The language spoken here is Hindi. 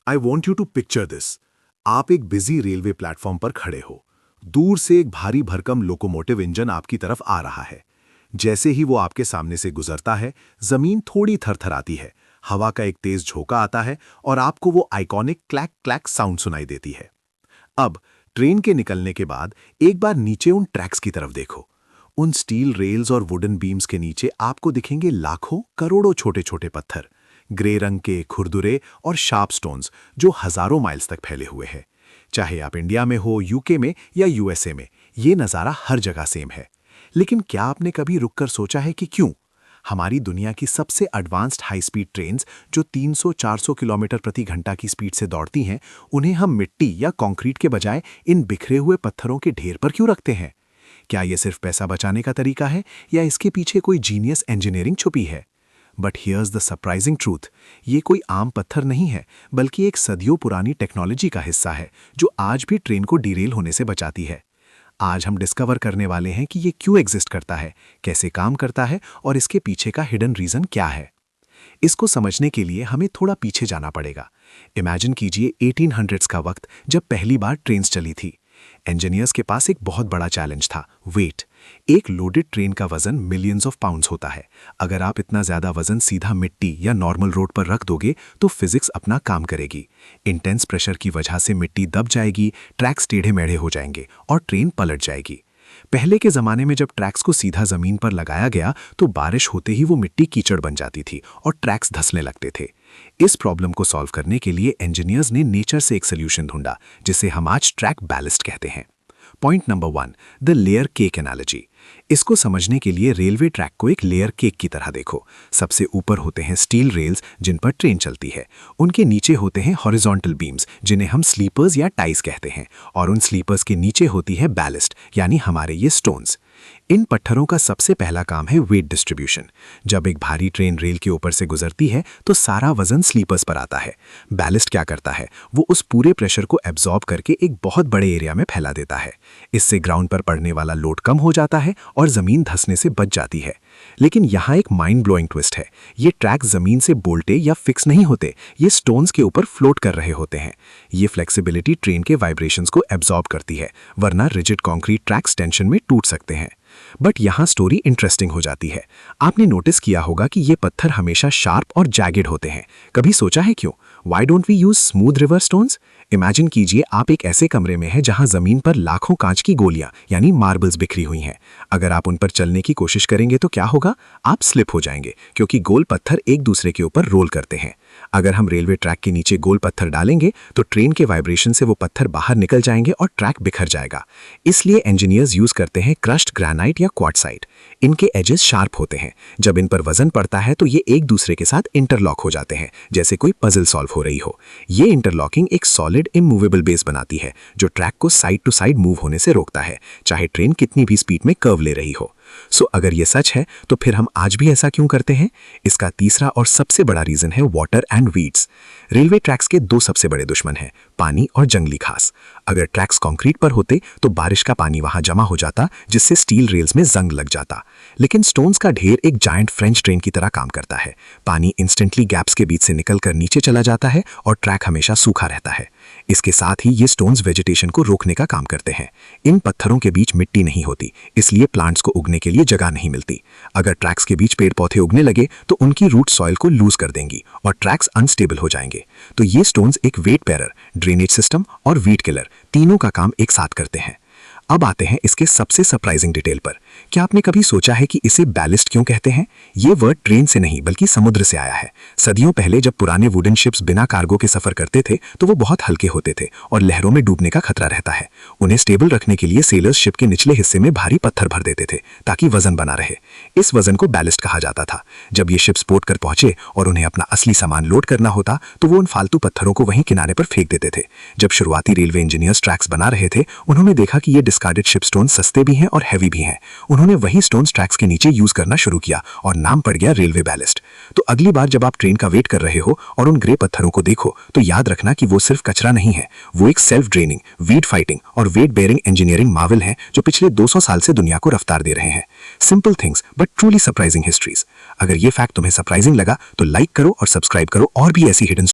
I want you to picture this. आप एक बिजी रेलवे प्लेटफॉर्म पर खड़े हो। दूर से एक भारी भरकम लोकोमोटिव इंजन आपकी तरफ आ रहा है। जैसे ही वो आपके सामने से गुजरता है, जमीन थोड़ी थरथराती है, हवा का एक तेज झोंका आता है और आपको वो आइकॉनिक क्लैक क्लैक साउंड सुनाई देती है। अब ट्रेन के निकलने के बाद एक बार नीचे उन ट्रैक्स की तरफ देखो। उन स्टील रेल्स और वुडन बीम्स के नीचे आपको दिखेंगे लाखों करोड़ों छोटे छोटे पत्थर, ग्रे रंग के खुरदुरे और शार्प स्टोन्स जो हजारों माइल्स तक फैले हुए हैं। चाहे आप इंडिया में हो, यूके में या यूएसए में, ये नज़ारा हर जगह सेम है। लेकिन क्या आपने कभी रुककर सोचा है कि क्यों हमारी दुनिया की सबसे एडवांस्ड हाई स्पीड ट्रेन्स जो 300-400 किलोमीटर प्रति घंटा की स्पीड से दौड़ती हैं, उन्हें हम मिट्टी या कंक्रीट के बजाय इन बिखरे हुए पत्थरों के ढेर पर क्यों रखते हैं? क्या ये सिर्फ पैसा बचाने का तरीका है या इसके पीछे कोई जीनियस इंजीनियरिंग छुपी है? But here's the surprising truth, ये कोई आम पत्थर नहीं है, बल्कि एक सदियों पुरानी टेक्नोलॉजी का हिस्सा है जो आज भी ट्रेन को डीरेल होने से बचाती है। आज हम डिस्कवर करने वाले हैं कि ये क्यों एग्जिस्ट करता है, कैसे काम करता है और इसके पीछे का हिडन रीजन क्या है। इसको समझने के लिए हमें थोड़ा पीछे जाना पड़ेगा। इमेजिन कीजिए 1800s का वक्त, जब पहली बार ट्रेन्स चली थी। इंजीनियर्स के पास एक बहुत बड़ा चैलेंज था, वेट। एक लोडेड ट्रेन का वजन मिलियंस ऑफ पाउंड्स होता है। अगर आप इतना ज्यादा वजन सीधा मिट्टी या नॉर्मल रोड पर रख दोगे तो फिजिक्स अपना काम करेगी। इंटेंस प्रेशर की वजह से मिट्टी दब जाएगी, ट्रैक्स टेढ़े मेढ़े हो जाएंगे और ट्रेन पलट जाएगी। पहले के जमाने में जब ट्रैक्स को सीधा जमीन पर लगाया गया तो बारिश होते ही वो मिट्टी कीचड़ बन जाती थी और ट्रैक्स धंसने लगते थे। इस प्रॉब्लम को सॉल्व करने के लिए इंजीनियर्स ने नेचर से एक सोल्यूशन ढूंढा, जिसे हम आज ट्रैक बैलिस्ट कहते हैं। Point number 1, the layer cake analogy. इसको समझने के लिए रेलवे ट्रैक को एक लेयर केक की तरह देखो। सबसे ऊपर होते हैं स्टील रेल्स जिन पर ट्रेन चलती है। उनके नीचे होते हैं हॉरिजॉन्टल बीम्स जिन्हें हम स्लीपर्स या टाइज कहते हैं, और उन स्लीपर्स के नीचे होती है बैलिस्ट यानी हमारे ये स्टोन्स। इन पत्थरों का सबसे पहला काम है वेट डिस्ट्रीब्यूशन। जब एक भारी ट्रेन रेल के ऊपर से गुजरती है तो सारा वजन स्लीपर्स पर आता है। बैलिस्ट क्या करता है, वो उस पूरे प्रेशर को एब्जॉर्ब करके एक बहुत बड़े एरिया में फैला देता है। इससे ग्राउंड पर पड़ने वाला लोड कम हो जाता है और जमीन धंसने से बच जाती है। लेकिन यहाँ एक माइंड ब्लोइंग ट्विस्ट है। ये ट्रैक जमीन से बोल्टे या फिक्स नहीं होते, ये स्टोन्स के ऊपर फ्लोट कर रहे होते हैं। ये फ्लेक्सिबिलिटी ट्रेन के वाइब्रेशंस को एब्जॉर्ब करती है, वरना रिजिड कंक्रीट ट्रैक्स टेंशन में टूट सकते हैं। बट यहाँ स्टोरी इंटरेस्टिंग हो जाती है। आपने नोटिस किया होगा कि ये पत्थर हमेशा शार्प और जैगेड होते हैं। कभी सोचा है क्यों? Why don't we use smooth river stones? Imagine कीजिए आप एक ऐसे कमरे में हैं जहां जमीन पर लाखों कांच की गोलियां यानी मार्बल्स बिखरी हुई हैं। अगर आप उन पर चलने की कोशिश करेंगे तो क्या होगा? आप स्लिप हो जाएंगे, क्योंकि गोल पत्थर एक दूसरे के ऊपर रोल करते हैं। अगर हम रेलवे ट्रैक के नीचे गोल पत्थर डालेंगे तो ट्रेन के वाइब्रेशन से वो पत्थर बाहर निकल जाएंगे और ट्रैक बिखर जाएगा। इसलिए इंजीनियर्स यूज करते हैं क्रश्ड ग्रेनाइट या क्वार्टसाइट। इनके एजेस शार्प होते हैं। जब इन पर वजन पड़ता है तो ये एक दूसरे के साथ इंटरलॉक हो जाते हैं, जैसे कोई पजल सॉल्व हो रही हो। ये इंटरलॉकिंग एक सॉलिड इमूवेबल बेस बनाती है जो ट्रैक को साइड टू साइड मूव होने से रोकता है, चाहे ट्रेन कितनी भी स्पीड में कर्व ले रही हो। अगर ये सच है तो फिर हम आज भी ऐसा क्यों करते हैं? इसका तीसरा और सबसे बड़ा रीजन है water and weeds. Railway tracks के दो सबसे बड़े दुश्मन हैं, पानी और जंगली घास। अगर ट्रैक्स कंक्रीट पर होते तो बारिश का पानी वहां जमा हो जाता, जिससे स्टील रेल्स में जंग लग जाता। लेकिन स्टोन्स का ढेर एक जायंट फ्रेंच ट्रेन की तरह काम करता है। पानी इंस्टेंटली गैप्स के बीच से निकलकर नीचे चला जाता है और ट्रैक हमेशा सूखा रहता है। इसके साथ ही ये स्टोन्स वेजिटेशन को रोकने का काम करते हैं। इन पत्थरों के बीच मिट्टी नहीं होती, इसलिए प्लांट्स को उगने के लिए जगह नहीं मिलती। अगर ट्रैक्स के बीच पेड़ पौधे उगने लगे तो उनकी रूट सॉइल को लूज कर देंगी और ट्रैक्स अनस्टेबल हो जाएंगे। तो ये स्टोन्स एक वेट बेरर, ड्रेनेज सिस्टम और वीड किलर तीनों का काम एक साथ करते हैं। अब आते हैं इसके सबसे सरप्राइजिंग डिटेल पर। क्या आपने कभी सोचा है कि इसे बैलिस्ट क्यों कहते हैं? ये वर्ड ट्रेन से नहीं बल्कि समुद्र से आया है। सदियों पहले जब पुराने वुडन शिप्स बिना कार्गो के सफर करते थे तो वो बहुत हल्के होते थे और लहरों में डूबने का खतरा रहता है। उन्हें स्टेबल रखने के लिए सेलर्स शिप के निचले हिस्से में भारी पत्थर भर देते थे ताकि वजन बना रहे। इस वजन को बैलिस्ट कहा जाता था। जब ये शिप्स पोर्ट कर पहुंचे और उन्हें अपना असली सामान लोड करना होता तो वो उन फालतू पत्थरों को वहीं किनारे पर फेंक देते थे। जब शुरुआती रेलवे इंजीनियर्स ट्रैक्स बना रहे थे, उन्होंने देखा कि ये डिस्कार्डेड शिप स्टोन्स सस्ते भी हैं और हैवी भी हैं। उन्होंने वही स्टोन्स ट्रैक्स के नीचे यूज करना शुरू किया और नाम पड़ गया रेलवे बैलिस्ट। तो अगली बार जब आप ट्रेन का वेट कर रहे हो और उन ग्रे पत्थरों को देखो तो याद रखना कि वो सिर्फ कचरा नहीं है, वो एक सेल्फ ड्रेनिंग, वीड फाइटिंग और वेट बेयरिंग इंजीनियरिंग मार्वल है जो पिछले 200 साल से दुनिया को रफ्तार दे रहे हैं। Simple things but truly surprising histories. अगर ये फैक्ट तुम्हें सरप्राइजिंग लगा तो लाइक करो और सब्सक्राइब करो और भी ऐसी हिडन